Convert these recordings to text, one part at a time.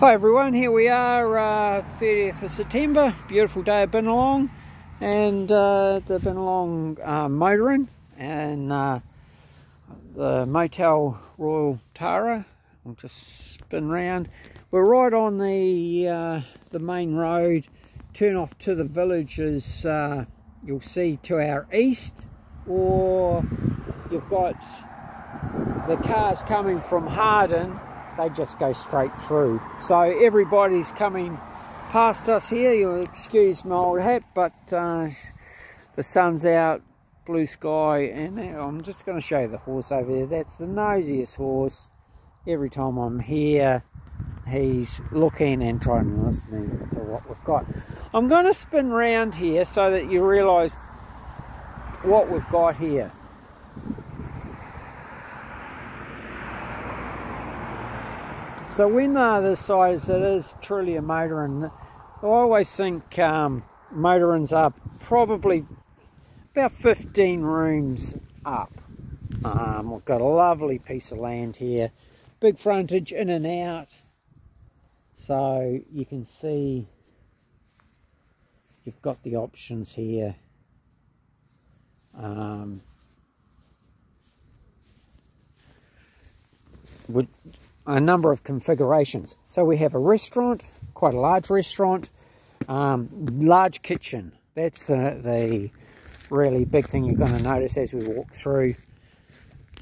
Hi everyone, here we are, 30th of September, beautiful day at Binalong, and the Binalong motoring and the Motel Royal Tara. I'll just spin round. We're right on the main road. Turn off to the villages you'll see to our east, or you've got the cars coming from Harden. They just go straight through. So everybody's coming past us here. You'll excuse my old hat, but the sun's out, blue sky, and I'm just going to show you the horse over there. That's the nosiest horse. Every time I'm here, he's looking and trying to listen to what we've got. I'm going to spin round here so that you realise what we've got here. So when this side is, it is truly a motoring. I always think motorings are probably about 15 rooms up. We've got a lovely piece of land here, big frontage in and out, so you can see you've got the options here. With a number of configurations. So we have a restaurant, quite a large restaurant, large kitchen. That's the really big thing you're going to notice as we walk through.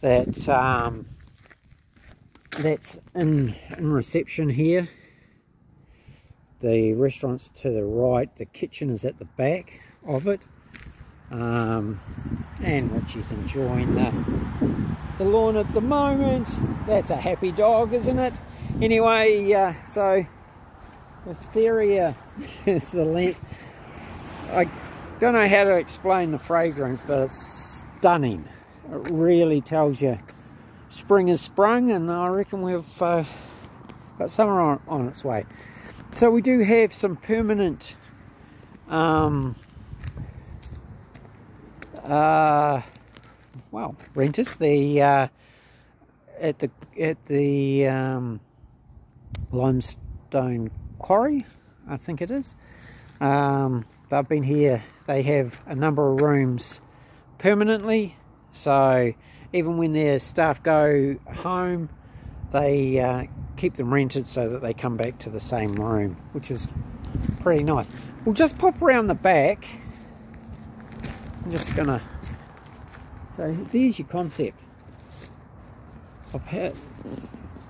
That's in reception here. The restaurant's to the right, the kitchen is at the back of it. And Richie's enjoying the lawn at the moment. That's a happy dog, isn't it? Anyway, so Wisteria is the length. I don't know how to explain the fragrance, but it's stunning. It really tells you spring has sprung, and I reckon we've got summer on its way. So we do have some permanent well, renters. At the limestone quarry, I think it is. They've been here. They have a number of rooms permanently, so even when their staff go home, they keep them rented so that they come back to the same room, which is pretty nice. We'll just pop around the back. I'm just gonna, so there's your concept of how,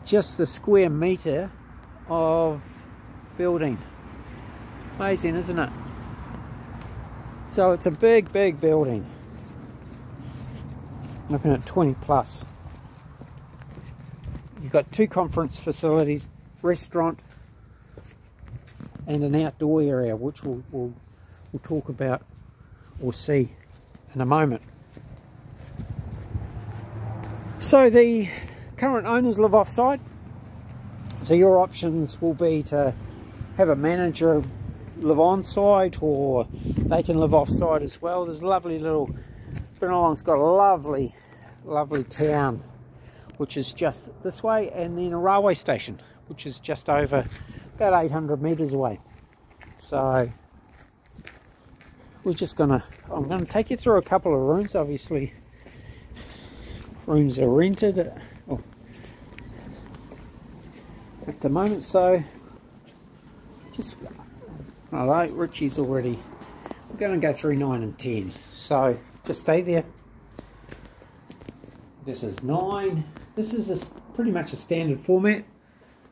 just the square metre of building. Amazing, isn't it? So it's a big building, looking at 20 plus. You've got 2 conference facilities, restaurant, and an outdoor area, which we'll talk about or see in a moment. So the current owners live off-site, so your options will be to have a manager live on-site, or they can live off-site as well. There's a lovely little, Binalong's got a lovely town, which is just this way, and then a railway station, which is just over about 800 metres away. So we're just I'm gonna take you through a couple of rooms. Obviously rooms are rented at the moment, so just, alright, Richie's already, we're going to go through 9 and 10, so just stay there. This is 9. This is pretty much a standard format,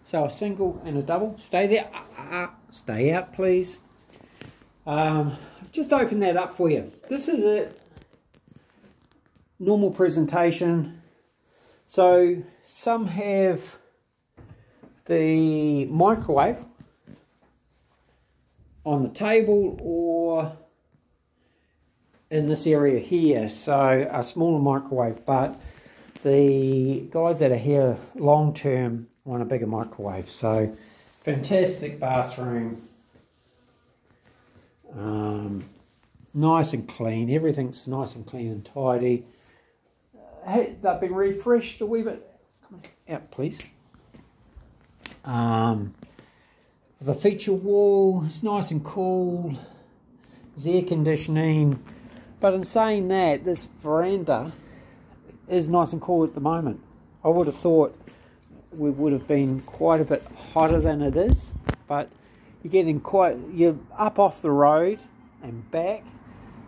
so a single and a double. Stay there. Stay out, please. Just open that up for you. This is it. Normal presentation. So some have the microwave on the table or in this area here. So a smaller microwave, but the guys that are here long term want a bigger microwave. So fantastic bathroom. Nice and clean. Everything's nice and clean and tidy. They've been refreshed a wee bit. Come on, out, please. The feature wall, it's nice and cool. There's air conditioning. But in saying that, this veranda is nice and cool at the moment. I would have thought we would have been quite a bit hotter than it is, but you're up off the road and back,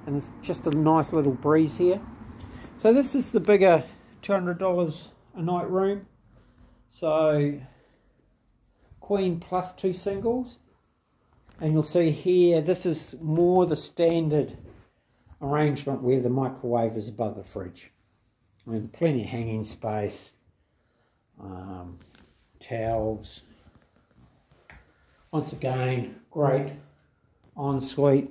and it's just a nice little breeze here. So this is the bigger $200 a night room. So queen plus 2 singles, and you'll see here this is more the standard arrangement where the microwave is above the fridge. I mean, plenty of hanging space, towels. Once again, great ensuite.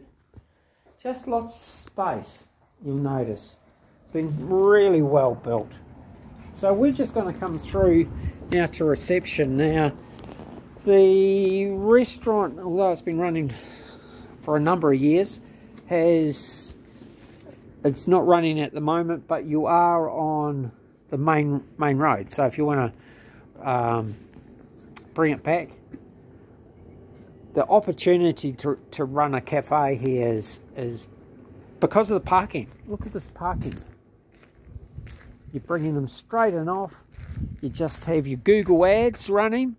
Just lots of space, you'll notice. Been really well built. So we're just going to come through now to reception. Now, the restaurant, although it's been running for a number of years, it's not running at the moment, but you are on the main road. So if you want to bring it back, the opportunity to run a cafe here is because of the parking. Look at this parking. You're bringing them straight and off. You just have your Google ads running,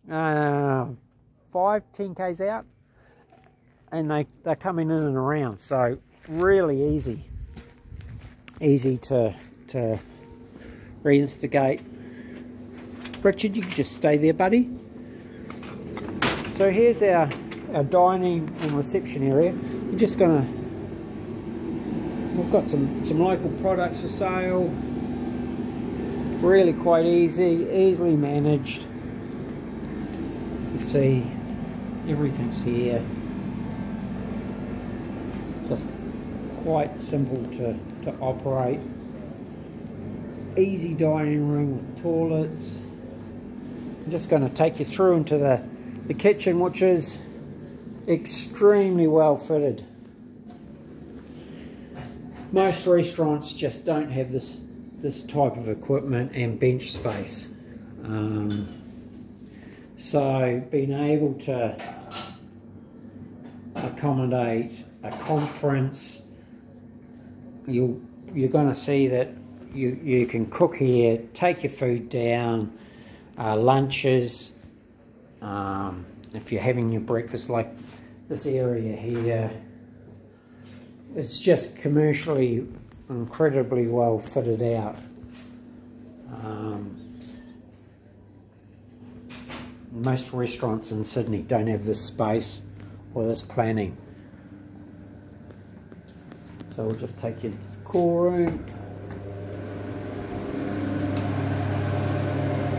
5-10 k's out, and they're coming in and around. So really easy to reinstigate. Richard, you can just stay there, buddy. So here's our dining and reception area. We're just gonna, we've got some local products for sale. Really quite easily managed. You see everything's here. Just quite simple to operate. Easy dining room with toilets. I'm just going to take you through into the kitchen, which is extremely well fitted. Most restaurants just don't have this type of equipment and bench space. So being able to accommodate a conference, you're going to see that you can cook here, take your food down, lunches, if you're having your breakfast, like this area here. It's just commercially incredibly well fitted out. Most restaurants in Sydney don't have this space or this planning. So we'll just take you to the cool room.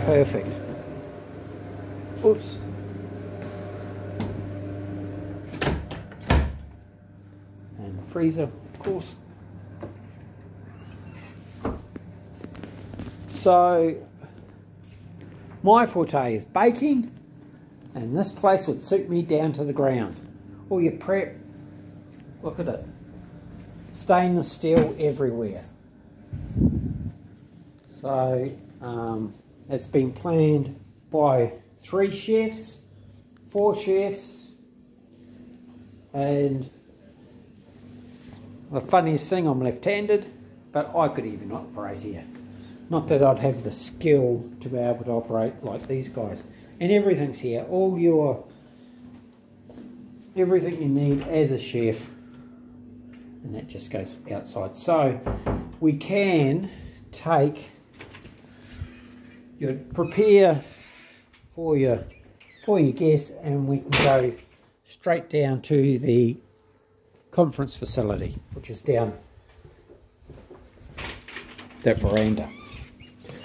Perfect. Oops. And freezer, of course. So my forte is baking, and this place would suit me down to the ground. All your prep, look at it. Stainless steel everywhere. So it's been planned by 3 chefs, 4 chefs, and the funniest thing, I'm left-handed, but I could even operate here. Not that I'd have the skill to be able to operate like these guys. And everything's here. Everything you need as a chef. And that just goes outside. So we can prepare for your guests, and we can go straight down to the conference facility, which is down that veranda.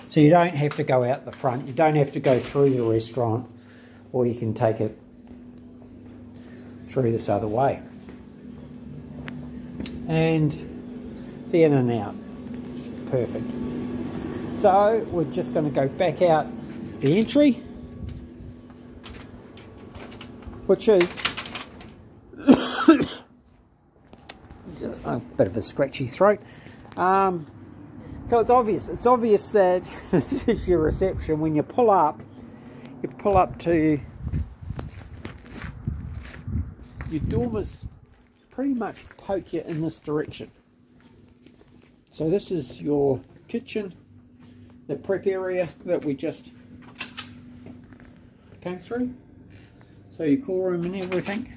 So you don't have to go out the front, you don't have to go through the restaurant, or you can take it through this other way. And the in and out, perfect. So we're just going to go back out the entry, which is a bit of a scratchy throat. So it's obvious that this is your reception. When you pull up to your dormers pretty much poke you in this direction. So this is your kitchen, the prep area that we just came through. So your cool room and everything.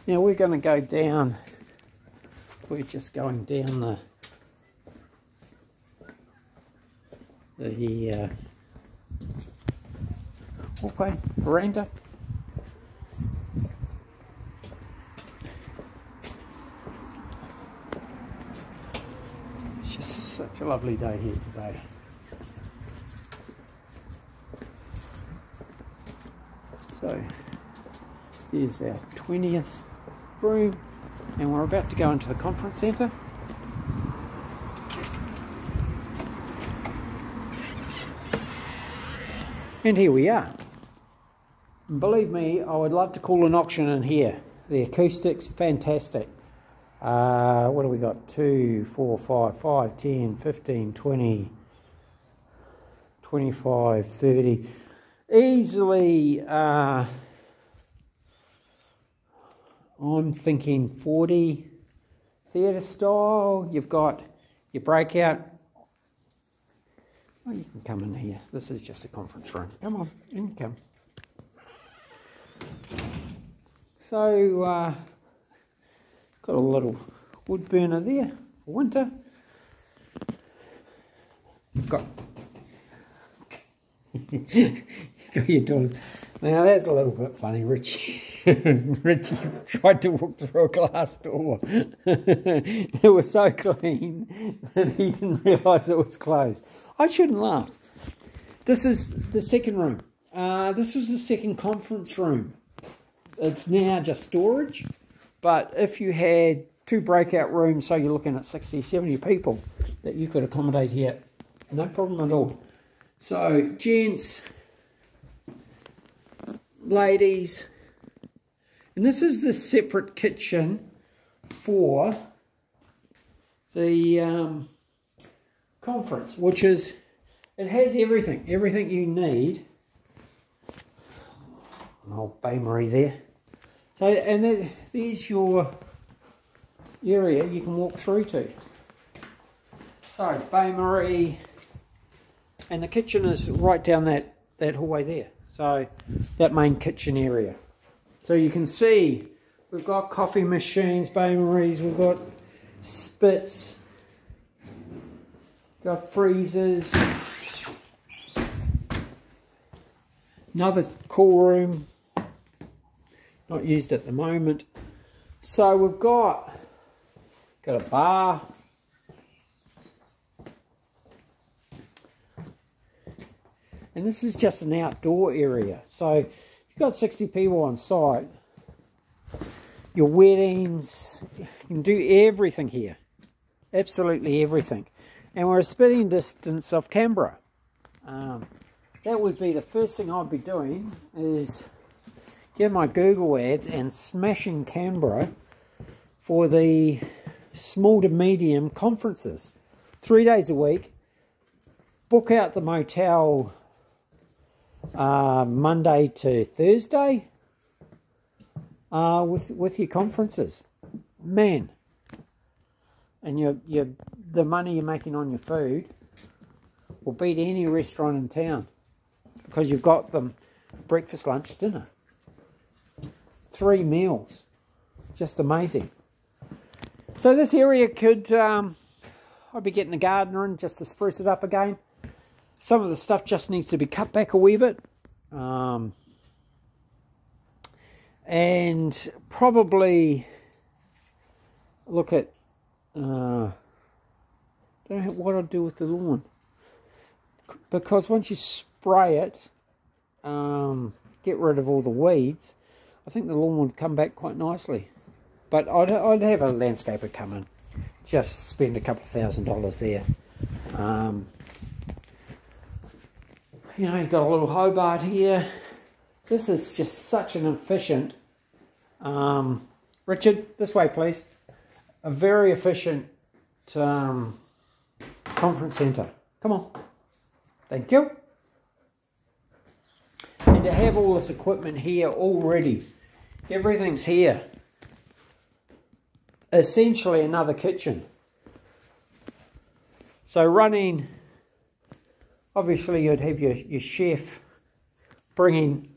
Now we're going to go down, we're just going down the walkway, veranda. It's just such a lovely day here today. So here's our 20th room, and we're about to go into the conference centre. And here we are. And believe me, I would love to call an auction in here. The acoustics, fantastic. What do we got? 2, 4, 5, 10, 15, 20, 25, 30. Easily, I'm thinking 40 theatre style. You've got your breakout. Oh, you can come in here. This is just a conference room. Come on, in you come. So, got a little wood burner there for winter. You've got your doors. Now that's a little bit funny, Richie. Richie tried to walk through a glass door. It was so clean that he didn't realise it was closed. I shouldn't laugh. This is the second room. This was the second conference room. It's now just storage, but if you had 2 breakout rooms, so you're looking at 60, 70 people that you could accommodate here, no problem at all. So, gents, ladies, and this is the separate kitchen for the conference, which is, it has everything you need. An old bain-marie there. So, and there's your area you can walk through to. So, bain-marie, and the kitchen is right down that hallway there. So, that main kitchen area. So you can see we've got coffee machines, bain-maries, we've got spits, got freezers, another cool room, not used at the moment. So we've got a bar, and this is just an outdoor area. So you've got 60 people on site, your weddings, you can do everything here, absolutely everything. And we're a spitting distance of Canberra. That would be the first thing I'd be doing, is get my Google ads and smashing Canberra for the small to medium conferences. 3 days a week, book out the motel Monday to Thursday with your conferences. Man, and the money you're making on your food will beat any restaurant in town, because you've got them breakfast, lunch, dinner. 3 meals. Just amazing. So this area could, I'll be getting a gardener in just to spruce it up again. Some of the stuff just needs to be cut back a wee bit. And probably look at, don't know what I'd do with the lawn. Because once you spray it, get rid of all the weeds, I think the lawn would come back quite nicely. But I'd have a landscaper come in, just spend a couple of $1,000 there. You know, you've got a little Hobart here. This is just such an efficient, Richard, this way please. A very efficient conference centre. Come on. Thank you. And to have all this equipment here already, everything's here. Essentially another kitchen. So running, obviously you'd have your chef bringing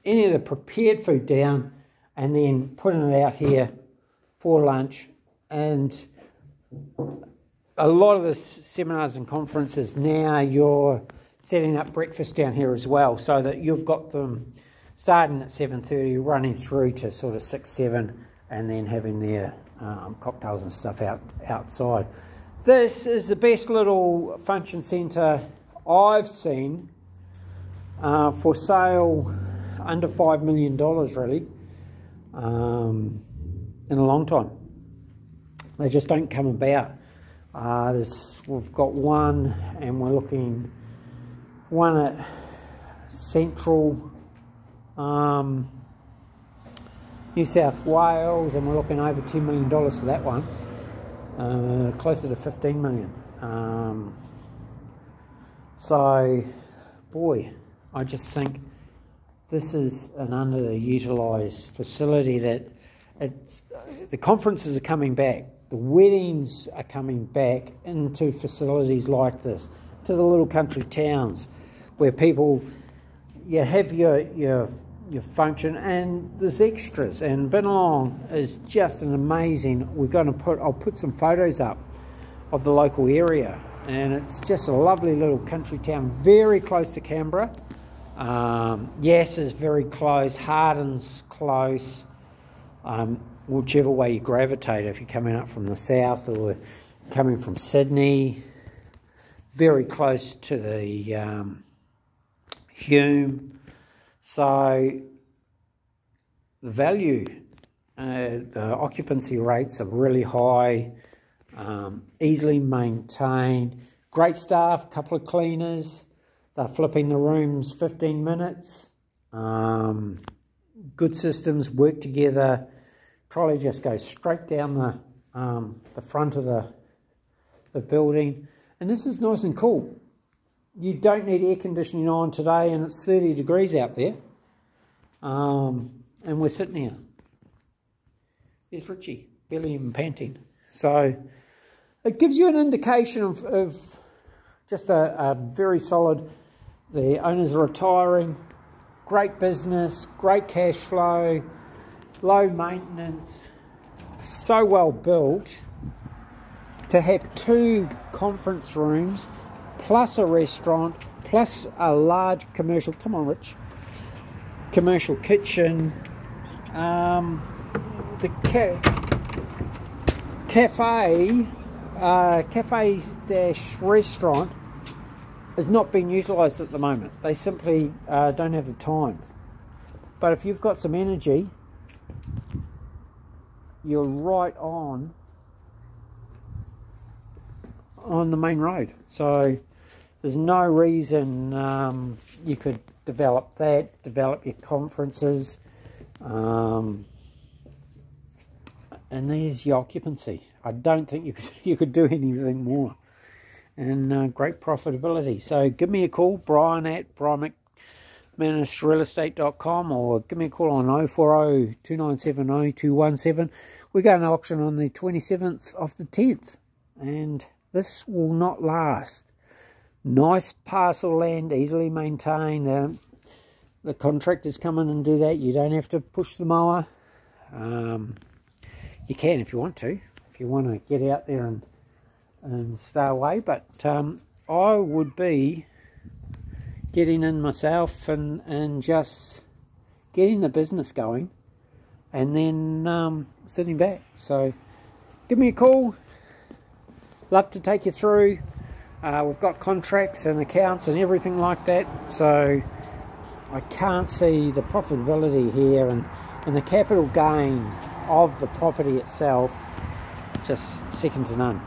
any of the prepared food down and then putting it out here for lunch. And a lot of the seminars and conferences now, you're setting up breakfast down here as well, so that you've got them starting at 7:30, running through to sort of 6, 7, and then having their cocktails and stuff outside. This is the best little function centre I've seen for sale under $5 million, really, in a long time. They just don't come about. We've got one, and we're looking one at Central New South Wales, and we're looking over $10 million for that one, closer to 15 million. So, boy, I just think this is an underutilised facility that the conferences are coming back, the weddings are coming back into facilities like this, to the little country towns where people, you have your function, and there's extras. And Binalong is just an amazing. I'll put some photos up of the local area, and it's just a lovely little country town, very close to Canberra. Yass is very close, Hardin's close, whichever way you gravitate, if you're coming up from the south or coming from Sydney, very close to the Hume. So the value, the occupancy rates are really high, easily maintained, great staff, couple of cleaners, they're flipping the rooms 15 minutes, good systems, work together. Trolley just goes straight down the front of the building, and this is nice and cool. You don't need air conditioning on today, and it's 30 degrees out there, and we're sitting here. There's Richie, belly and panting. So it gives you an indication of just a very solid. The owners are retiring, great business, great cash flow, low maintenance, so well built to have 2 conference rooms plus a restaurant plus a large commercial, come on Rich, commercial kitchen. The cafe-restaurant is not being utilised at the moment. They simply don't have the time. But if you've got some energy, you're right on the main road. So there's no reason you could develop that, develop your conferences, and there's your occupancy. I don't think you could do anything more. And great profitability. So give me a call, Brian at brian@manusrealestate.com, or give me a call on 040 2970 217. We're going to auction on the 27th of the 10th, and this will not last. Nice parcel land, easily maintained. The contractors come in and do that. You don't have to push the mower. You can if you want to get out there and stay away, but I would be getting in myself and just getting the business going, and then sitting back. So give me a call, love to take you through. We've got contracts and accounts and everything like that, so I can't see the profitability here and the capital gain of the property itself, just second to none.